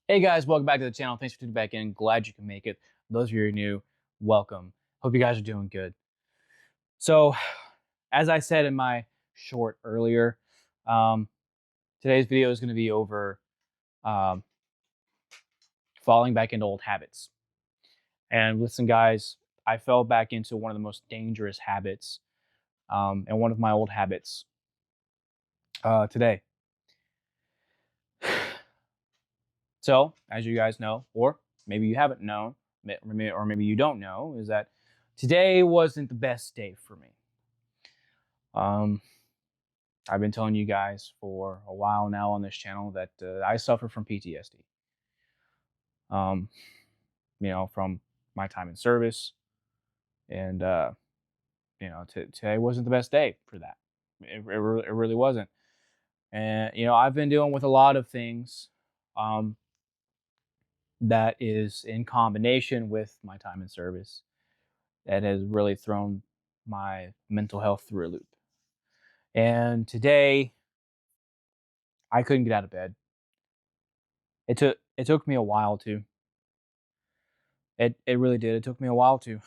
Hey guys, welcome back to the channel. Thanks for tuning back in. Glad you can make it. Those of you who are new, welcome. Hope you guys are doing good. So, as I said in my short earlier, um, today's video is going to be over um, falling back into old habits. And listen, guys, I fell back into one of the most dangerous habits, and one of my old habits today. So, as you guys know, or maybe you haven't known, or maybe you don't know, is that today wasn't the best day for me. Um, I've been telling you guys for a while now on this channel that I suffer from PTSD. Um, from my time in service, and today wasn't the best day for that. It really wasn't. And I've been dealing with a lot of things um, that is in combination with my time in service that has really thrown my mental health through a loop. And today, I couldn't get out of bed. It took me a while to. It really did. It took me a while to.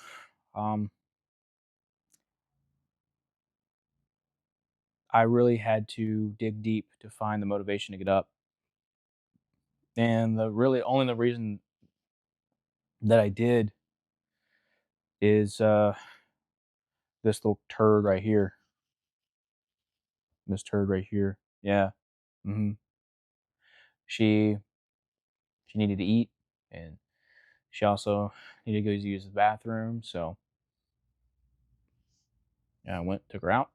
Um, I really had to dig deep to find the motivation to get up. And the really only the reason that I did is this little turd right here. This turd right here. Yeah. hmm She she needed to eat, and she also needed to go use the bathroom. So yeah, I went, took her out,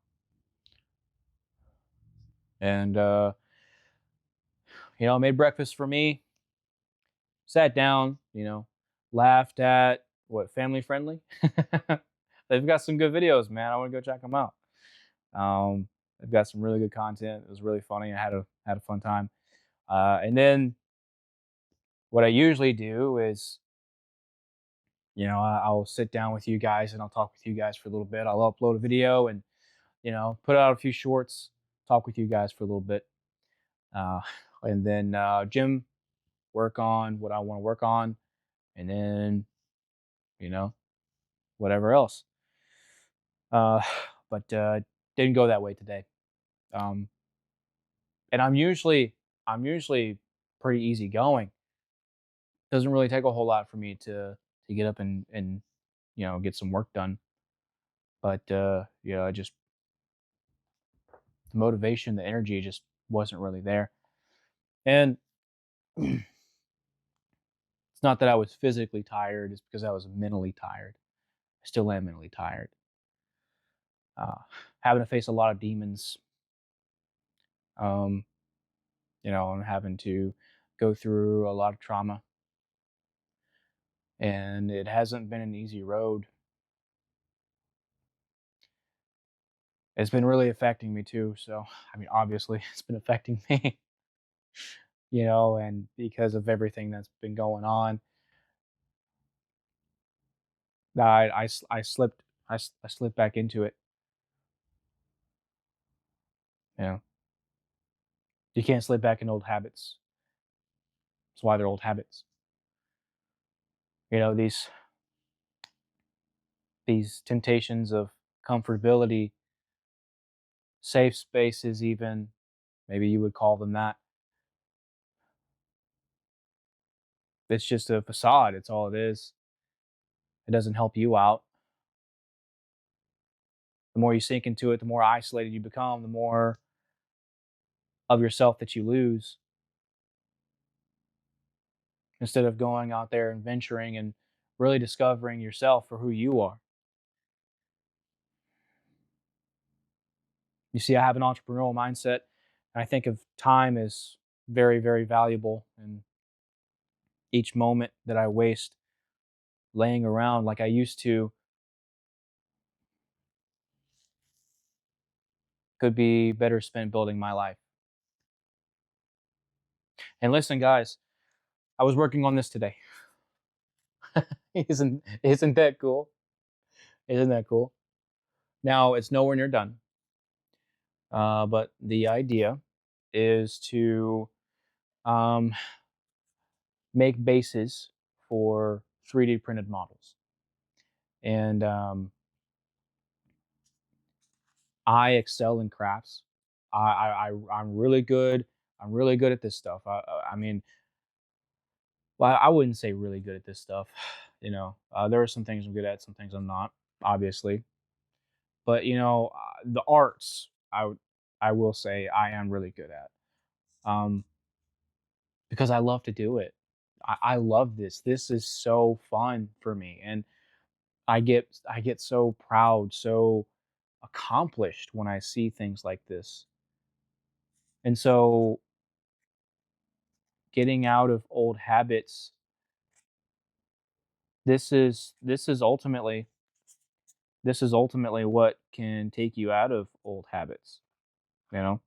and made breakfast for me. Sat down, laughed at what family friendly. They've got some good videos, man. I want to go check them out. They've got some really good content. It was really funny. I had a fun time. And then what I usually do is, I'll sit down with you guys and I'll talk with you guys for a little bit. I'll upload a video and put out a few shorts, talk with you guys for a little bit, uh, and then gym, work on what I want to work on, and then you know whatever else. Uh, but didn't go that way today. Um, and I'm usually pretty easygoing. Doesn't really take a whole lot for me to get up and get some work done. But I just the motivation, the energy just wasn't really there. And it's not that I was physically tired; it's because I was mentally tired. I still am mentally tired. Uh, Having to face a lot of demons. Um, and having to go through a lot of trauma, and it hasn't been an easy road. It's been really affecting me too. So, I mean, obviously, it's been affecting me, and because of everything that's been going on, I slipped, I slipped back into it. You know, you can't slip back in old habits. That's why they're old habits. These temptations of comfortability, safe spaces, even maybe you would call them that. It's just a facade. It's all it is. It doesn't help you out. The more you sink into it, the more isolated you become, the more of yourself that you lose, instead of going out there and venturing and really discovering yourself for who you are. You see, I have an entrepreneurial mindset, and I think of time as very, very valuable. And each moment that I waste laying around like I used to could be better spent building my life. And listen, guys, I was working on this today. Isn't that cool? Isn't that cool? Now it's nowhere near done. But the idea is to um, make bases for 3D printed models. And I excel in crafts. I'm really good. I'm really good at this stuff. I mean, well, I wouldn't say really good at this stuff. There are some things I'm good at, some things I'm not, obviously. But the arts, I will say I am really good at, um, because I love to do it. I love this. This is so fun for me, and I get so proud, so accomplished when I see things like this. And so, getting out of old habits, this is ultimately what can take you out of old habits. You know,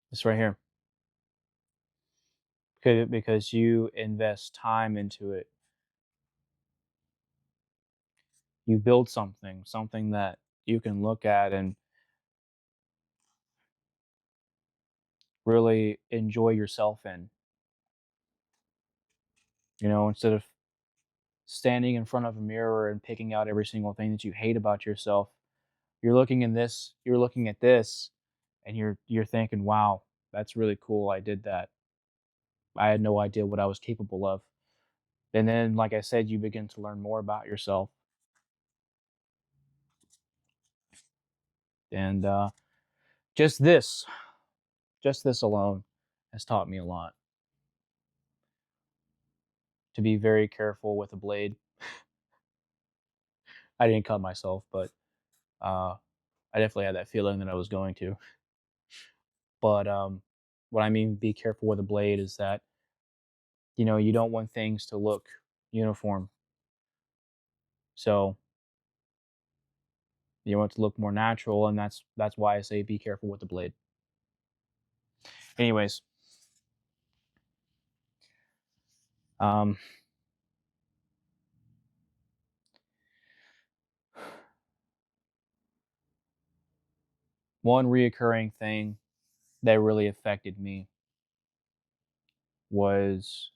this right here, because you invest time into it. You build something that you can look at and really enjoy yourself in. Instead of standing in front of a mirror and picking out every single thing that you hate about yourself, you're looking at this, and you're thinking, "Wow, that's really cool. I did that. I had no idea what I was capable of." And then, like I said, you begin to learn more about yourself. And just this, just this alone has taught me a lot. To be very careful with a blade. I didn't cut myself, but uh, I definitely had that feeling that I was going to. But what I mean, be careful with a blade is that you don't want things to look uniform. So you want it to look more natural, and that's why I say be careful with the blade. Anyways, um, one reoccurring thing that really affected me was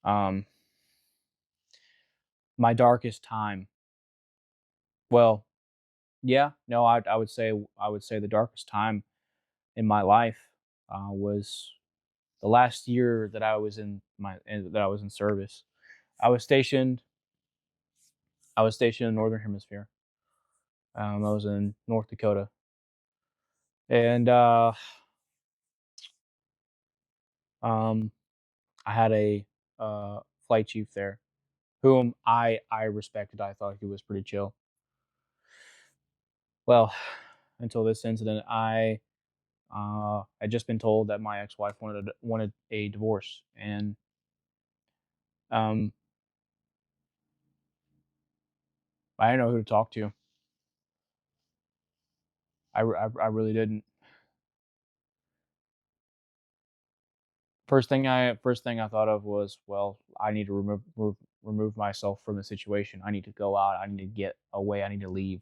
um, my darkest time. Well, yeah, no, I would say the darkest time in my life was the last year that I was in service. I was stationed. I was stationed in the Northern Hemisphere. I was in North Dakota, and um, I had a flight chief there, whom I respected. I thought he was pretty chill. Well, until this incident, I had just been told that my ex-wife wanted a divorce, and um, I didn't know who to talk to. I really didn't. First thing I thought of was, well, I need to remove myself from the situation. I need to go out. I need to get away. I need to leave.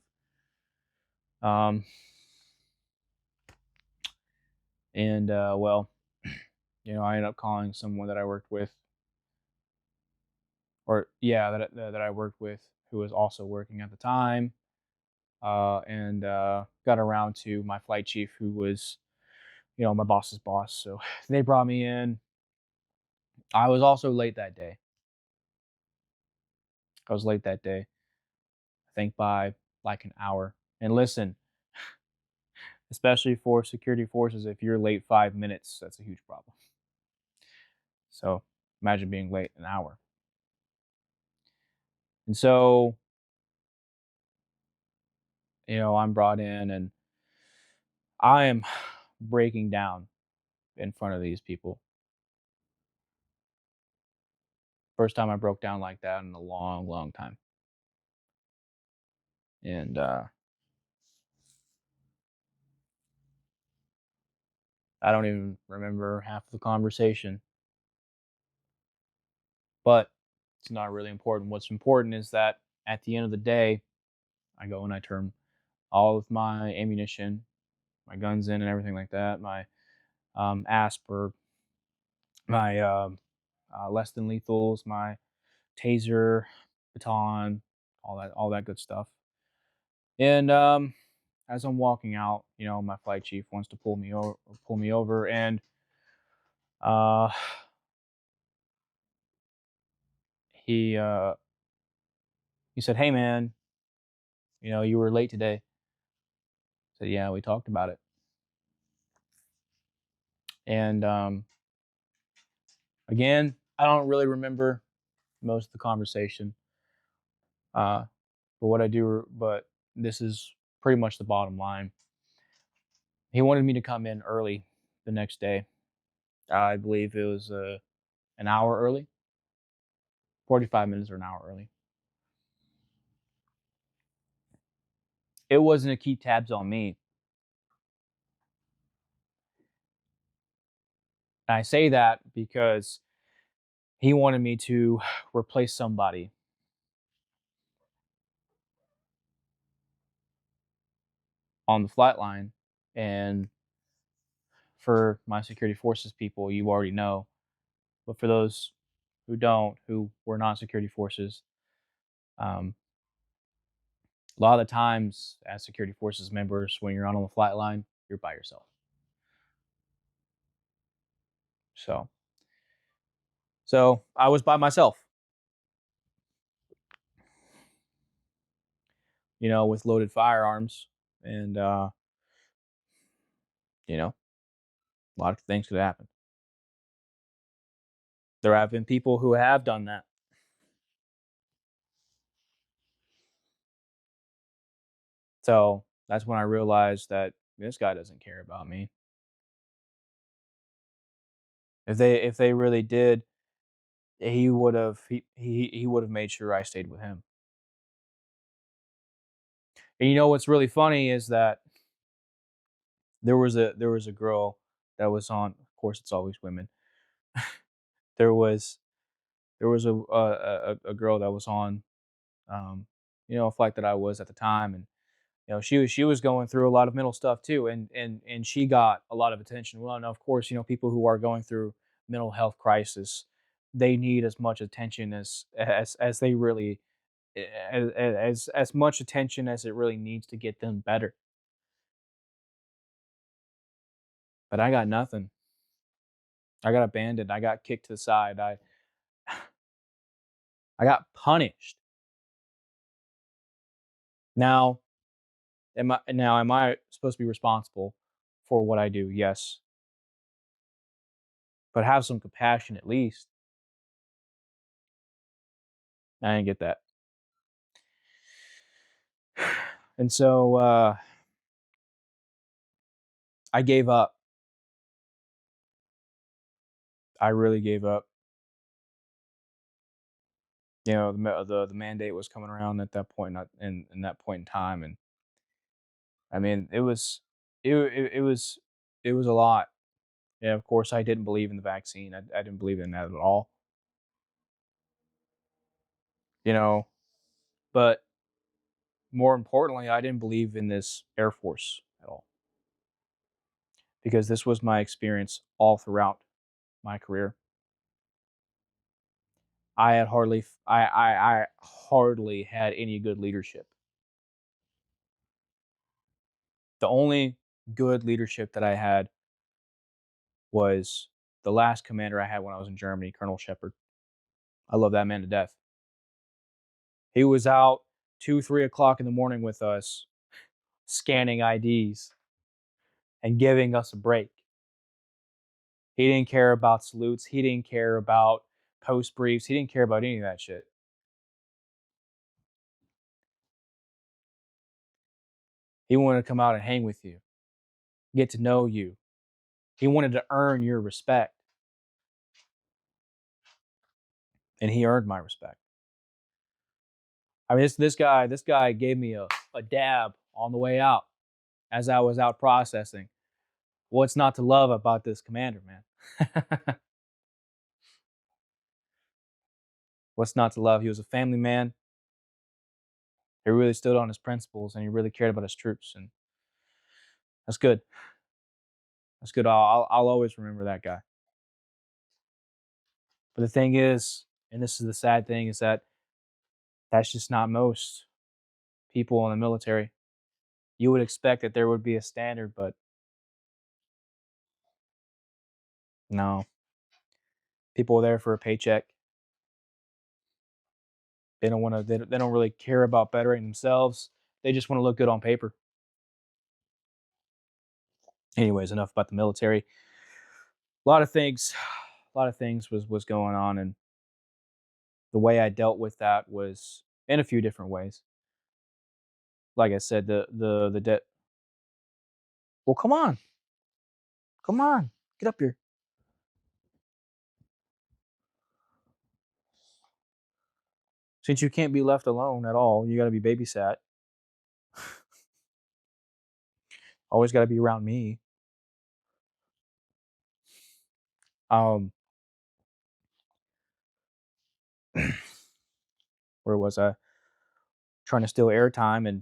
Um, and well, I ended up calling someone that I worked with, or yeah, that I worked with, who was also working at the time, and got around to my flight chief, who was my boss's boss. So they brought me in. I was also late that day. I was late that day. I think by like an hour. And listen, especially for security forces, if you're late 5 minutes, that's a huge problem. So imagine being late an hour. And so, I'm brought in, and I am breaking down in front of these people. First time I broke down like that in a long, long time. And I don't even remember half the conversation, but it's not really important. What's important is that at the end of the day, I go and I turn all of my ammunition, my guns in and everything like that, my Asper, my less than lethals, my taser, baton, all that good stuff. And as I'm walking out, my flight chief wants to pull me over, and uh, he he said, "Hey man, you were late today." I said, "Yeah, we talked about it." And again, I don't really remember most of the conversation, uh, but but this is pretty much the bottom line. He wanted me to come in early the next day. I believe it was an hour early, 45 minutes or an hour early. It wasn't to keep tabs on me. And I say that because he wanted me to replace somebody on the flight line. And for my security forces people, you already know. But for those who don't, who were not security forces, um, a lot of the times as security forces members, when you're out on the flight line, you're by yourself. So, so I was by myself, with loaded firearms, and a lot of things could happen. There have been people who have done that. So that's when I realized that this guy doesn't care about me. If they really did, he would have made sure I stayed with him. And what's really funny is that there was a girl that was on. Of course, it's always women. There was a girl that was on, um, a flight that I was at the time, and she was going through a lot of mental stuff too, and she got a lot of attention. Well, and of course, people who are going through mental health crisis, they need as much attention as they really as much attention as it really needs to get them better. But I got nothing. I got abandoned. I got kicked to the side. I got punished. Now, am I supposed to be responsible for what I do? Yes, but have some compassion at least. I didn't get that. And so I gave up. I really gave up. The mandate was coming around at that point, not in that point in time, and I mean it was a lot. Yeah, of course I didn't believe in the vaccine. I didn't believe in that at all. You know, but more importantly, I didn't believe in this Air Force at all, because this was my experience all throughout my career. I hardly had any good leadership. The only good leadership that I had was the last commander I had when I was in Germany, Colonel Shepard. I love that man to death. He was out 2, 3 o'clock in the morning with us, scanning IDs and giving us a break. He didn't care about salutes. He didn't care about post briefs. He didn't care about any of that shit. He wanted to come out and hang with you, get to know you. He wanted to earn your respect, and he earned my respect. I mean, this guy gave me a dab on the way out as I was out processing. What's not to love about this commander, man? What's not to love? He was a family man. He really stood on his principles and he really cared about his troops, and that's good. That's good. I'll always remember that guy. But the thing is, and this is the sad thing, is that that's just not most people in the military. You would expect that there would be a standard, but no. People are there for a paycheck. They don't want to. They don't really care about bettering themselves. They just want to look good on paper. Anyways, enough about the military. A lot of things, a lot of things was going on, and the way I dealt with that was in a few different ways. Like I said, the debt. Well, come on, get up here. Since you can't be left alone at all, you got to be babysat. Always got to be around me. Um, where was I? Trying to steal airtime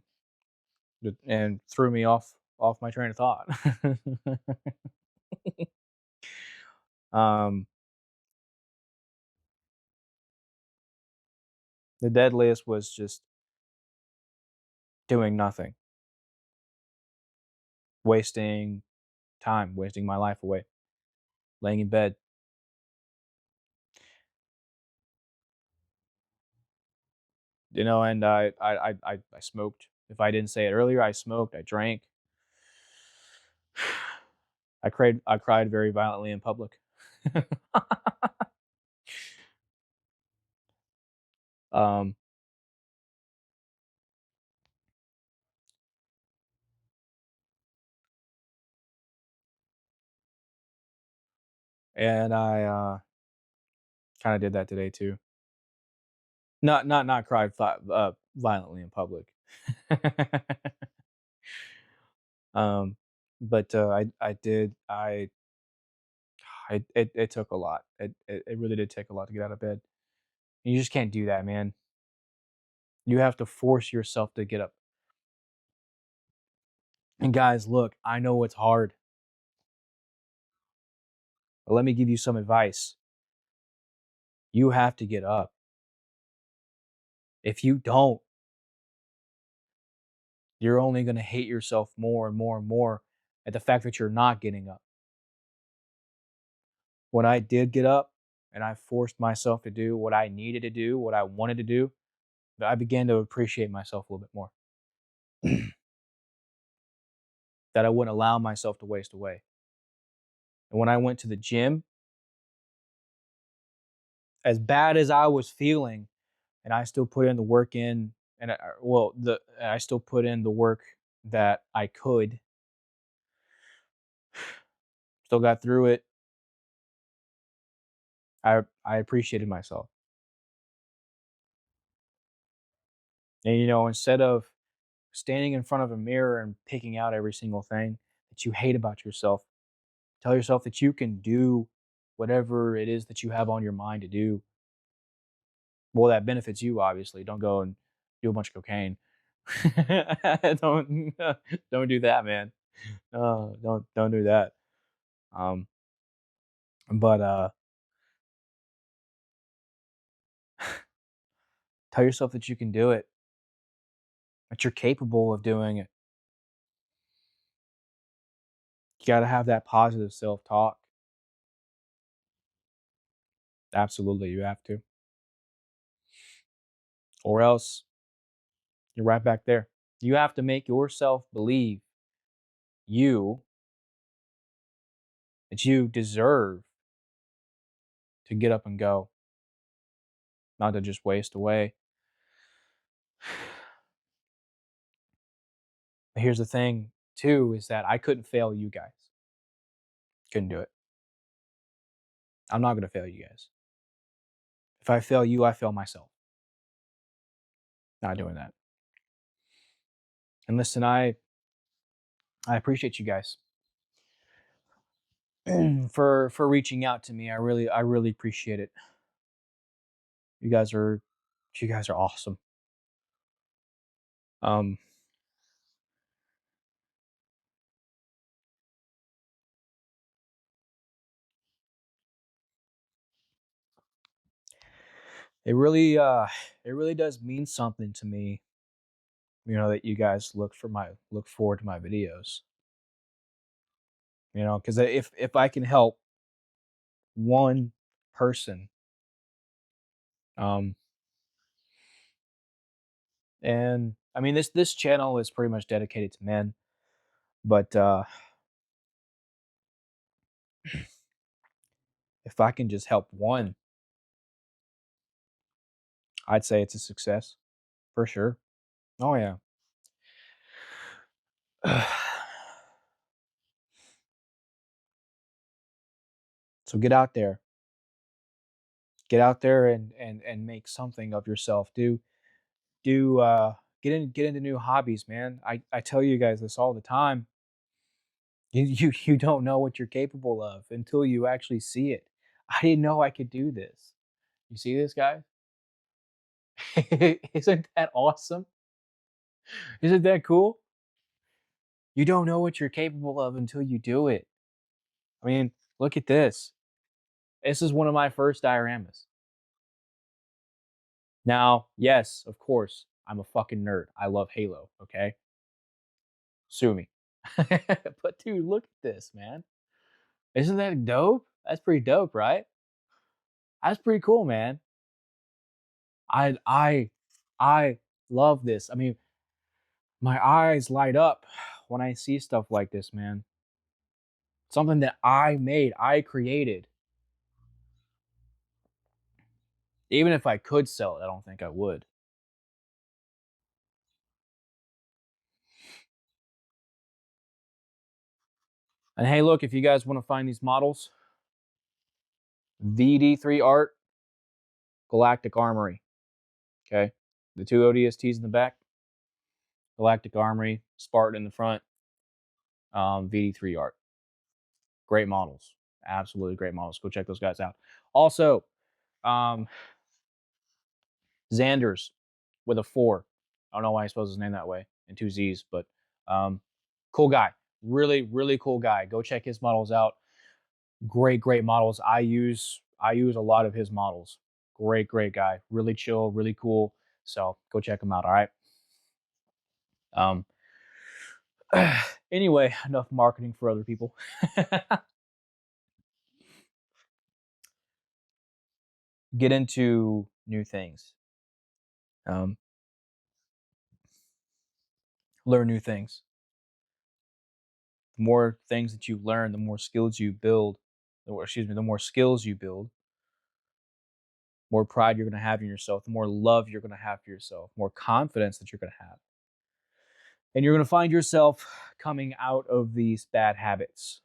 and threw me off my train of thought. um, the deadliest was just doing nothing, wasting time, wasting my life away, laying in bed. And I smoked. If I didn't say it earlier, I smoked. I drank. I cried very violently in public. um, and I kind of did that today too. Not cried violently in public. um, but I did it took a lot. It really did take a lot to get out of bed. You just can't do that, man. You have to force yourself to get up. And guys, look, I know it's hard, but let me give you some advice. You have to get up. If you don't, you're only going to hate yourself more and more and more at the fact that you're not getting up. When I did get up and I forced myself to do what I needed to do, what I wanted to do, I began to appreciate myself a little bit more. That I wouldn't allow myself to waste away. And when I went to the gym, as bad as I was feeling, and I still put in the work in, and I still put in the work that I could, still got through it. I appreciated myself. And instead of standing in front of a mirror and picking out every single thing that you hate about yourself, tell yourself that you can do whatever it is that you have on your mind to do. Well, that benefits you, obviously. Don't go and do a bunch of cocaine. don't don't do that, man. Don't do that. Um, but tell yourself that you can do it, that you're capable of doing it. You got to have that positive self talk. Absolutely, you have to, or else you're right back there. You have to make yourself believe you that you deserve to get up and go, not to just waste away. But here's the thing, too, is that I couldn't fail you guys. Couldn't do it. I'm not going to fail you guys. If I fail you, I fail myself. Not doing that. And listen, I appreciate you guys for reaching out to me. I really appreciate it. You guys are you guys are awesome. Um, it really does mean something to me, that you guys look forward to my videos. Because if I can help one person, um, and I mean this channel is pretty much dedicated to men, but if I can just help one, I'd say it's a success for sure. Oh yeah. So get out there and make something of yourself. Do get into new hobbies, man. I tell you guys this all the time. You don't know what you're capable of until you actually see it. I didn't know I could do this. You see this, guys? Isn't that awesome? Isn't that cool? You don't know what you're capable of until you do it. I mean, look at this. This is one of my first dioramas. Now, yes, of course, I'm a fucking nerd. I love Halo, okay? Sue me. But dude, look at this, man. Isn't that dope? That's pretty dope, right? That's pretty cool, man. I I I love this. I mean, my eyes light up when I see stuff like this, man. Something that I made, I created. Even if I could sell it, I don't think I would. And hey, look, if you guys want to find these models, VD3 Art, Galactic Armory. Okay. The two ODSTs in the back, Galactic Armory, Spartan in the front, VD3 Art. Great models. Absolutely great models. Go check those guys out. Also, um, Xander's with a 4. I don't know why I suppose his name that way, and 2 Z's, but cool guy. Really, really cool guy. Go check his models out. Great models. I use a lot of his models. Great guy. Really chill, really cool. So go check him out. All right. Um. Anyway, enough marketing for other people. Get into new things. Um. Learn new things. The more things that you learn, the more skills you build. The more skills you build, more pride you're going to have in yourself, the more love you're going to have for yourself, more confidence that you're going to have. And you're going to find yourself coming out of these bad habits.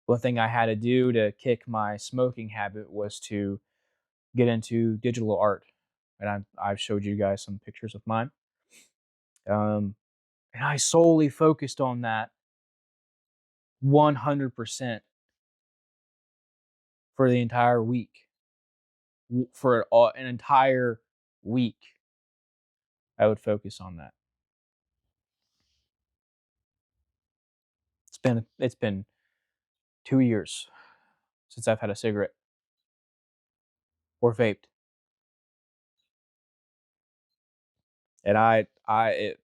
One thing I had to do to kick my smoking habit was to get into digital art. And I've showed you guys some pictures of mine. And I solely focused on that 100% for the entire week. For an entire week, I would focus on that. It's been 2 years since I've had a cigarette or vaped, and I can't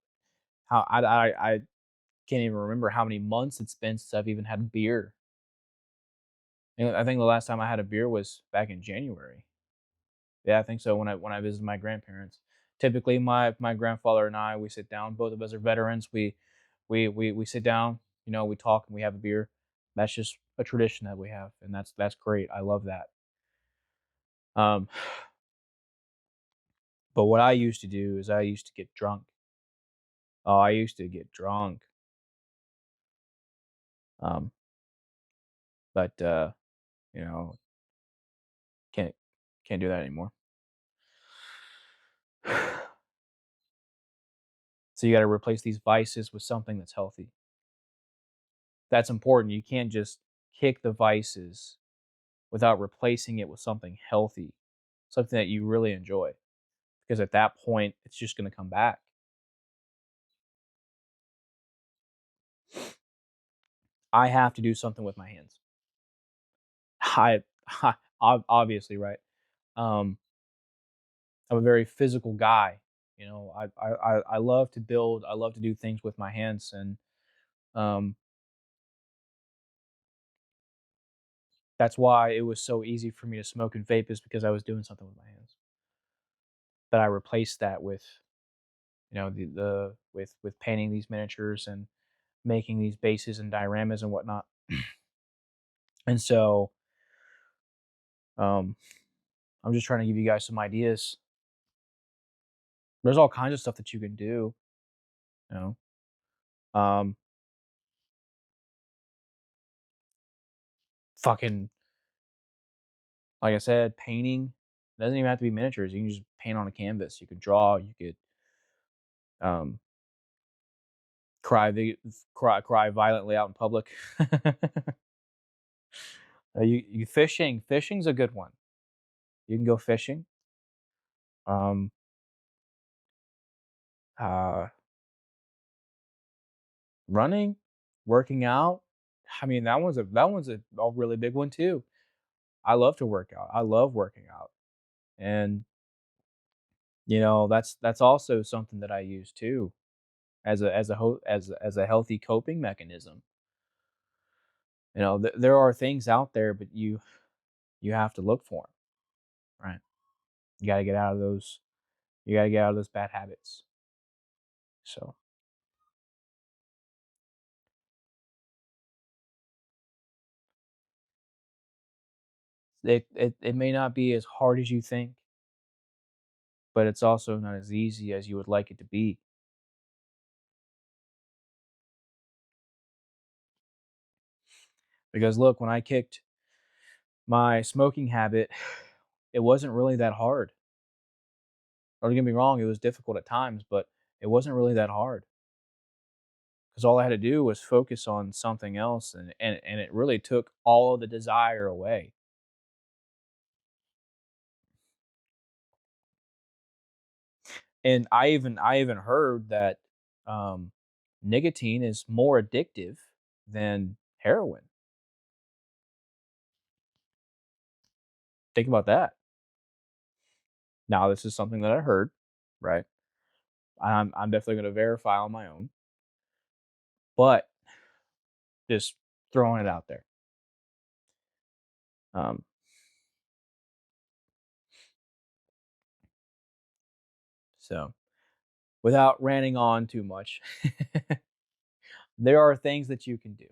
even remember how many months it's been since I've even had a beer. And I think the last time I had a beer was back in January. Yeah, I think so. When I visited my grandparents, typically my grandfather and I, we sit down. Both of us are veterans. We sit down. We talk and we have a beer. That's just a tradition that we have, and that's great. I love that. Um, but what I used to do is I used to get drunk. Oh, I used to get drunk. Um, but you know, can't can't do that anymore. So you got to replace these vices with something that's healthy. That's important. You can't just kick the vices without replacing it with something healthy, something that you really enjoy. Because at that point, it's just going to come back. I have to do something with my hands. I, obviously, right. Um, I'm a very physical guy. You know, I love to build. I love to do things with my hands, and um, that's why it was so easy for me to smoke and vape, is because I was doing something with my hands. But I replaced that with, the with painting these miniatures and making these bases and dioramas and whatnot. And so, um, I'm just trying to give you guys some ideas. There's all kinds of stuff that you can do. You know, um, fucking like I said, painting doesn't even have to be miniatures. You can just paint on a canvas. You could draw. You could um, cry violently out in public. You fishing's a good one. You can go fishing. Um, uh, running, working out. I mean, that one's a really big one too. I love to work out. I love working out, and that's also something that I use too as a healthy coping mechanism. There are things out there, but you have to look for them, right? You got to get out of those. You got to get out of those bad habits. So it may not be as hard as you think, but it's also not as easy as you would like it to be. Because look, when I kicked my smoking habit, it wasn't really that hard. Don't get me wrong, it was difficult at times, but it wasn't really that hard. Because all I had to do was focus on something else, and it really took all of the desire away. And I even heard that um, nicotine is more addictive than heroin. Think about that. Now, this is something that I heard, right? I'm definitely going to verify on my own, but just throwing it out there. Um, so, without ranting on too much, there are things that you can do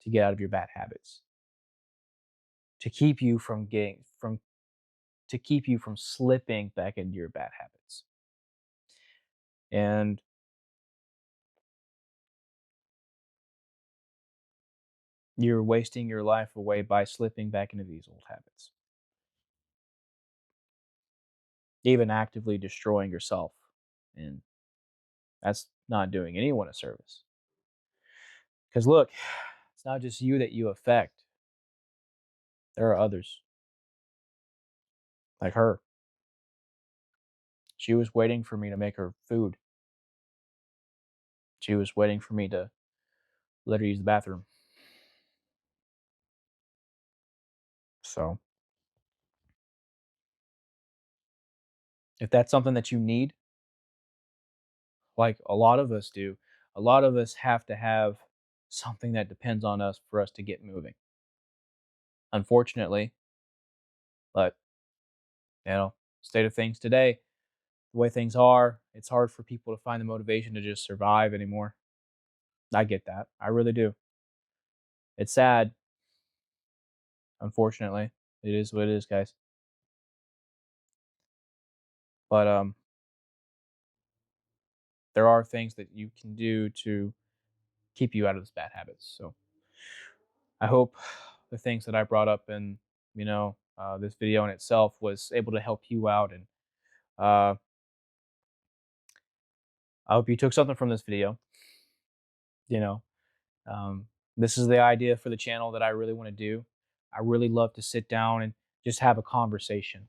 to get out of your bad habits, to keep you from getting from to keep you from slipping back into your bad habits. And you're wasting your life away by slipping back into these old habits, even actively destroying yourself. And that's not doing anyone a service. Because look, it's not just you that you affect, there are others, like her. She was waiting for me to make her food. She was waiting for me to let her use the bathroom. So, if that's something that you need, like a lot of us do, a lot of us have to have something that depends on us for us to get moving. Unfortunately, but state of things today, the way things are, it's hard for people to find the motivation to just survive anymore. I get that. I really do. It's sad, unfortunately. It is what it is, guys. But there are things that you can do to keep you out of those bad habits. So I hope the things that I brought up in, this video in itself was able to help you out. And uh, I hope you took something from this video. You know, this is the idea for the channel that I really want to do. I really love to sit down and just have a conversation,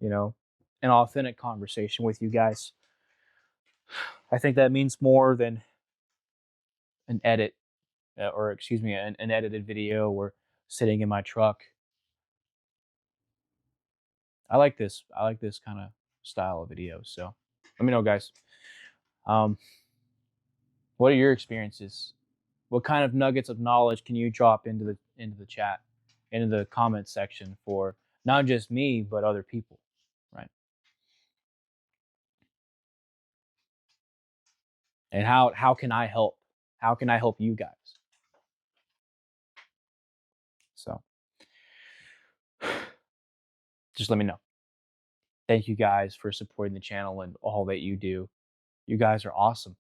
you know, an authentic conversation with you guys. I think that means more than an edit, or excuse me, an edited video or sitting in my truck. I like this. I like this kind of style of video. So let me know, guys. Um, what are your experiences? What kind of nuggets of knowledge can you drop into the chat, into the comment section for not just me but other people, right? And how can I help? How can I help you guys? So just let me know. Thank you guys for supporting the channel and all that you do. You guys are awesome.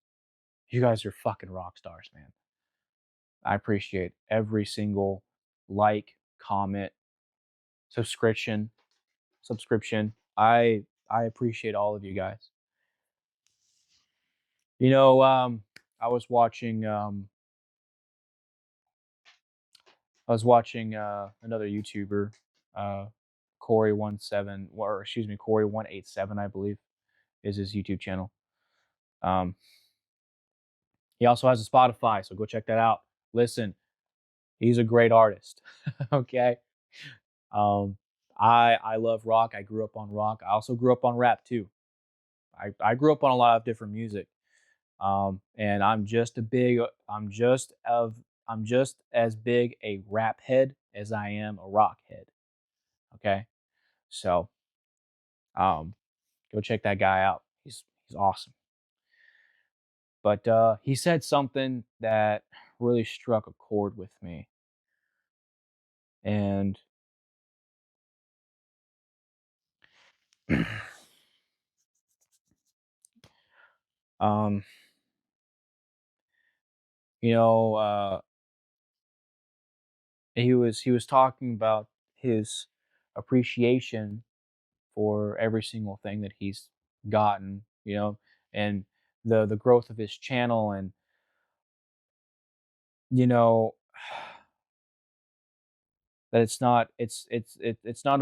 You guys are fucking rock stars, man. I appreciate every single like, comment, subscription, subscription. I appreciate all of you guys. You know, I was watching another YouTuber, uh Corey17, or excuse me, Corey187, I believe is his YouTube channel. Um he also has a Spotify, so go check that out. Listen, he's a great artist. Okay? Um I love rock. I grew up on rock. I also grew up on rap too. I grew up on a lot of different music. And I'm just as big a rap head as I am a rock head. Okay, so um, go check that guy out. He's awesome. But he said something that really struck a chord with me, and um, you know, he was talking about his appreciation for every single thing that he's gotten, and the growth of his channel, and you know that it's not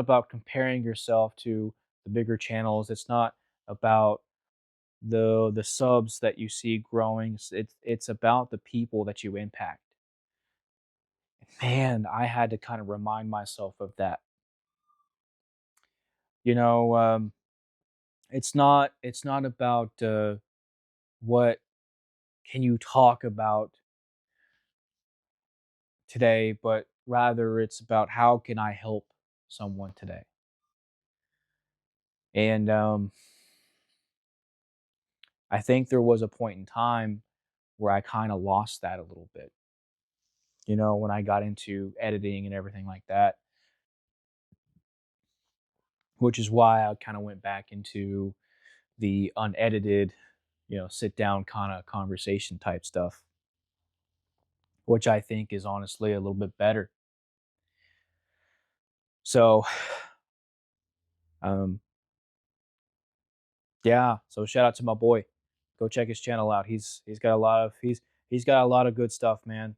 about comparing yourself to the bigger channels. It's not about the subs that you see growing. It's about the people that you impact. Man, I had to kind of remind myself of that. You know, it's not about what can you talk about today, but rather it's about how can I help someone today. And I think there was a point in time where I kind of lost that a little bit. When I got into editing and everything like that, which is why I kind of went back into the unedited, sit down kind of conversation type stuff, which I think is honestly a little bit better. So, um, yeah. So shout out to my boy. Go check his channel out. He's got a lot of good stuff, man.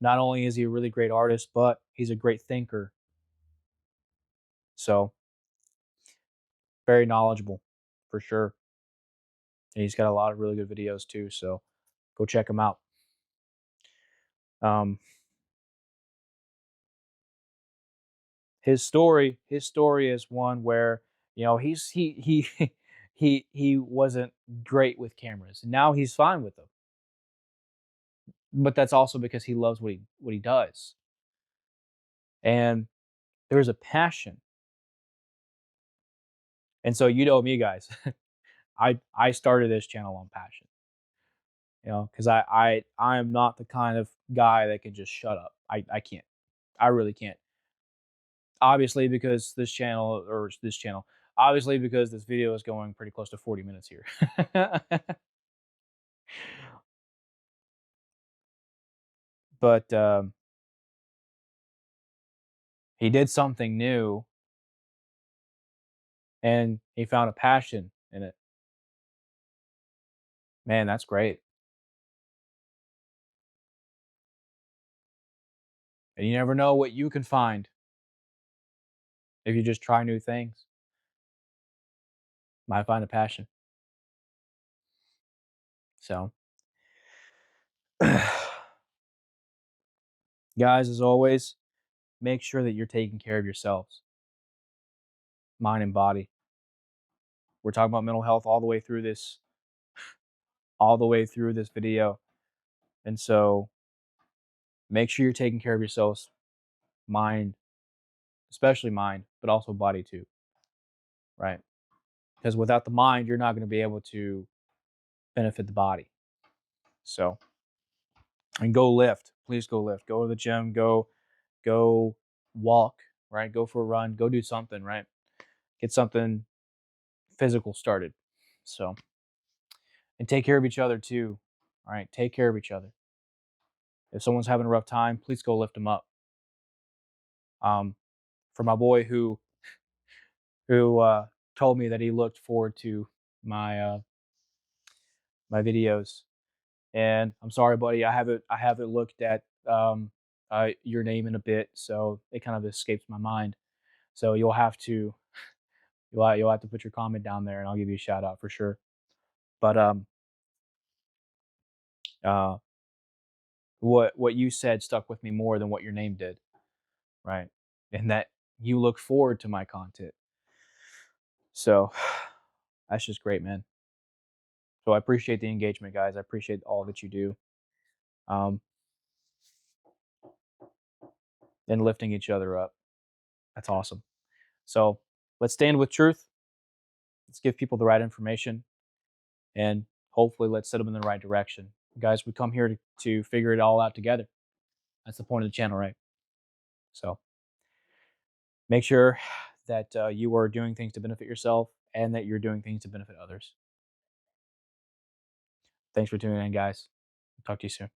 Not only is he a really great artist, but he's a great thinker. So very knowledgeable, for sure. And he's got a lot of really good videos too. So go check him out. Um, his story is one where he he wasn't great with cameras. Now he's fine with them, but that's also because he loves what he does, and there's a passion. And so me, guys, I started this channel on passion. Because I am not the kind of guy that can just shut up. I can't. I really can't. Obviously, because obviously because this video is going pretty close to 40 minutes here. But he did something new, and he found a passion in it. Man, that's great. And you never know what you can find if you just try new things. Might find a passion. So, guys, as always, make sure that you're taking care of yourselves, mind and body. We're talking about mental health all the way through this video. And so make sure you're taking care of yourselves, mind, especially mind, but also body too, right? Because without the mind, you're not going to be able to benefit the body. So, and go lift. Please go lift. Go to the gym. Go walk. Right. Go for a run. Go do something. Right. Get something physical started. So, and take care of each other too. All right. Take care of each other. If someone's having a rough time, please go lift them up. For my boy who told me that he looked forward to my videos. And I'm sorry, buddy, I haven't looked at your name in a bit, so it kind of escapes my mind. So you'll have to put your comment down there, and I'll give you a shout out for sure. But uh, what you said stuck with me more than what your name did, right? And that you look forward to my content. So that's just great, man. So I appreciate the engagement, guys. I appreciate all that you do. Um, and lifting each other up. That's awesome. So let's stand with truth. Let's give people the right information, and hopefully let's set them in the right direction. Guys, we come here to figure it all out together. That's the point of the channel, right? So make sure that you are doing things to benefit yourself and that you're doing things to benefit others. Thanks for tuning in, guys. Talk to you soon.